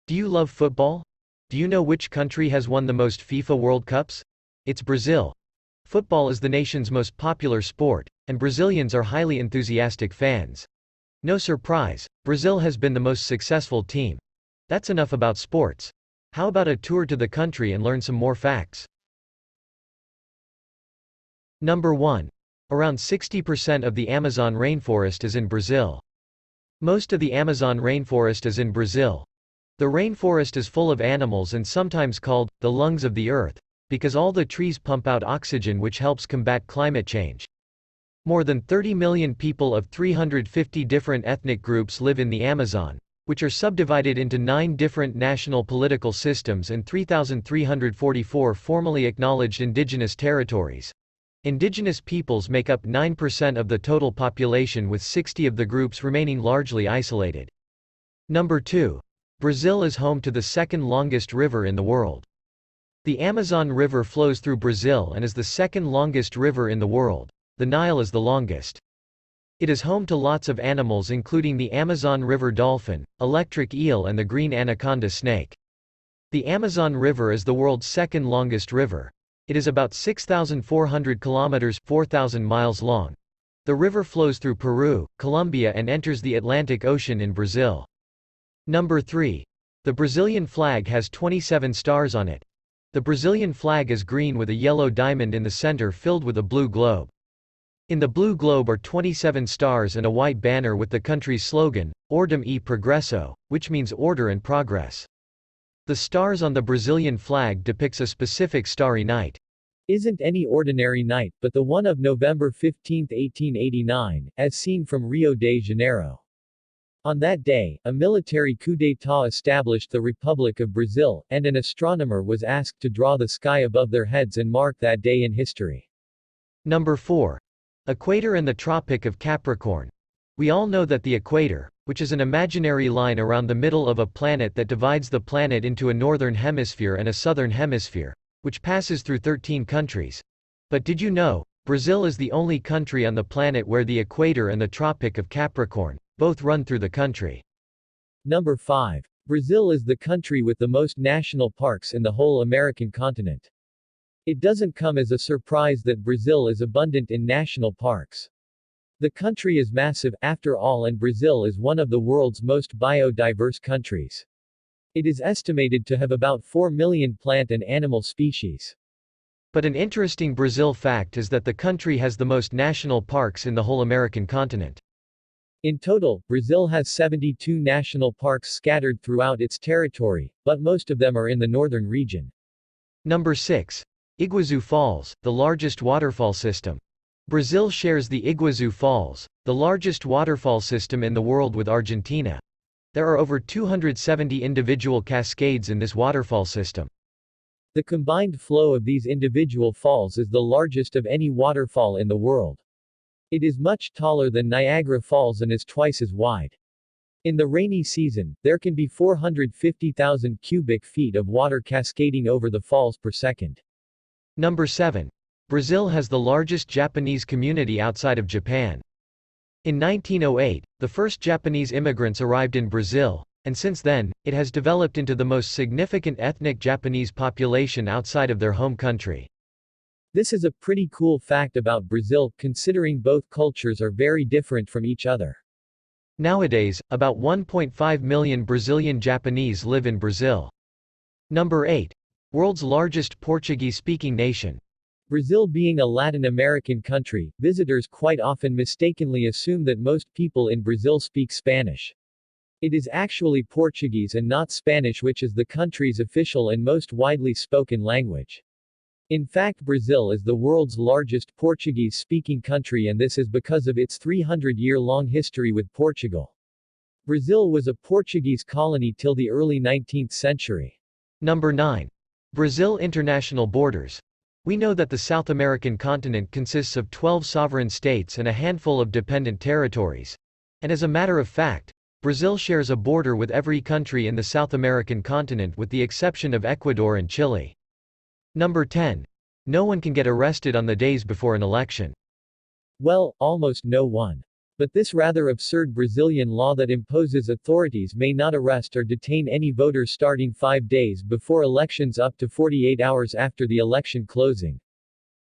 Do you love football? Do you know which country has won the most FIFA World Cups? It's Brazil. Football is the nation's most popular sport, and Brazilians are highly enthusiastic fans. No surprise, Brazil has been the most successful team. That's enough about sports. How about a tour to the country and learn some more facts? Number 1. Around 60% of the Amazon rainforest is in Brazil. Most of the Amazon rainforest is in Brazil. The rainforest is full of animals and sometimes called the lungs of the earth, because all the trees pump out oxygen which helps combat climate change. More than 30 million people of 350 different ethnic groups live in the Amazon, which are subdivided into 9 different national political systems and 3,344 formally acknowledged indigenous territories. Indigenous peoples make up 9% of the total population, with 60 of the groups remaining largely isolated. Number 2. Brazil is home to the second longest river in the world. The Amazon River flows through Brazil and is the second longest river in the world. The Nile is the longest. It is home to lots of animals including the Amazon River dolphin, electric eel and the green anaconda snake. The Amazon River is the world's second longest river. It is about 6,400 kilometers (4,000 miles) long. The river flows through Peru, Colombia and enters the Atlantic Ocean in Brazil. Number 3. The Brazilian flag has 27 stars on it. The Brazilian flag is green with a yellow diamond in the center filled with a blue globe. In the blue globe are 27 stars and a white banner with the country's slogan, Ordem e Progresso, which means order and progress. The stars on the Brazilian flag depicts a specific starry night. Isn't any ordinary night, but the one of November 15, 1889, as seen from Rio de Janeiro. On that day, a military coup d'état established the Republic of Brazil, and an astronomer was asked to draw the sky above their heads and mark that day in history. Number 4. Equator and the Tropic of Capricorn. We all know that the equator, which is an imaginary line around the middle of a planet that divides the planet into a northern hemisphere and a southern hemisphere, which passes through 13 countries. But did you know, Brazil is the only country on the planet where the equator and the Tropic of Capricorn both run through the country. Number 5. Brazil is the country with the most national parks in the whole American continent. It doesn't come as a surprise that Brazil is abundant in national parks. The country is massive, after all, and Brazil is one of the world's most biodiverse countries. It is estimated to have about 4 million plant and animal species. But an interesting Brazil fact is that the country has the most national parks in the whole American continent. In total, Brazil has 72 national parks scattered throughout its territory, but most of them are in the northern region. Number 6. Iguazu Falls, the largest waterfall system. Brazil shares the Iguazu Falls, the largest waterfall system in the world, with Argentina. There are over 270 individual cascades in this waterfall system. The combined flow of these individual falls is the largest of any waterfall in the world. It is much taller than Niagara Falls and is twice as wide. In the rainy season, there can be 450,000 cubic feet of water cascading over the falls per second. Number 7. Brazil has the largest Japanese community outside of Japan. In 1908, the first Japanese immigrants arrived in Brazil, and since then, it has developed into the most significant ethnic Japanese population outside of their home country. This is a pretty cool fact about Brazil, considering both cultures are very different from each other. Nowadays, about 1.5 million Brazilian Japanese live in Brazil. Number 8. World's largest Portuguese-speaking nation. Brazil being a Latin American country, visitors quite often mistakenly assume that most people in Brazil speak Spanish. It is actually Portuguese and not Spanish, which is the country's official and most widely spoken language. In fact, Brazil is the world's largest Portuguese-speaking country, and this is because of its 300-year-long history with Portugal. Brazil was a Portuguese colony till the early 19th century. Number 9. Brazil international borders. We know that the South American continent consists of 12 sovereign states and a handful of dependent territories. And as a matter of fact, Brazil shares a border with every country in the South American continent with the exception of Ecuador and Chile. Number 10. No one can get arrested on the days before an election. Well, almost no one. But this rather absurd Brazilian law that imposes authorities may not arrest or detain any voters starting 5 days before elections up to 48 hours after the election closing.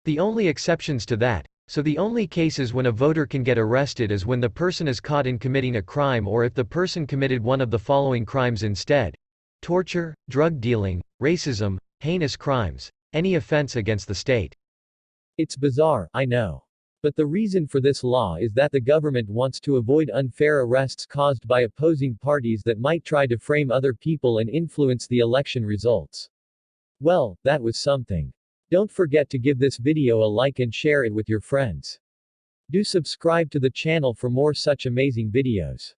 The only exceptions to that, so the only cases when a voter can get arrested is when the person is caught in committing a crime or if the person committed one of the following crimes instead: torture, drug dealing, racism, heinous crimes, any offense against the state. It's bizarre, I know. But the reason for this law is that the government wants to avoid unfair arrests caused by opposing parties that might try to frame other people and influence the election results. Well, that was something. Don't forget to give this video a like and share it with your friends. Do subscribe to the channel for more such amazing videos.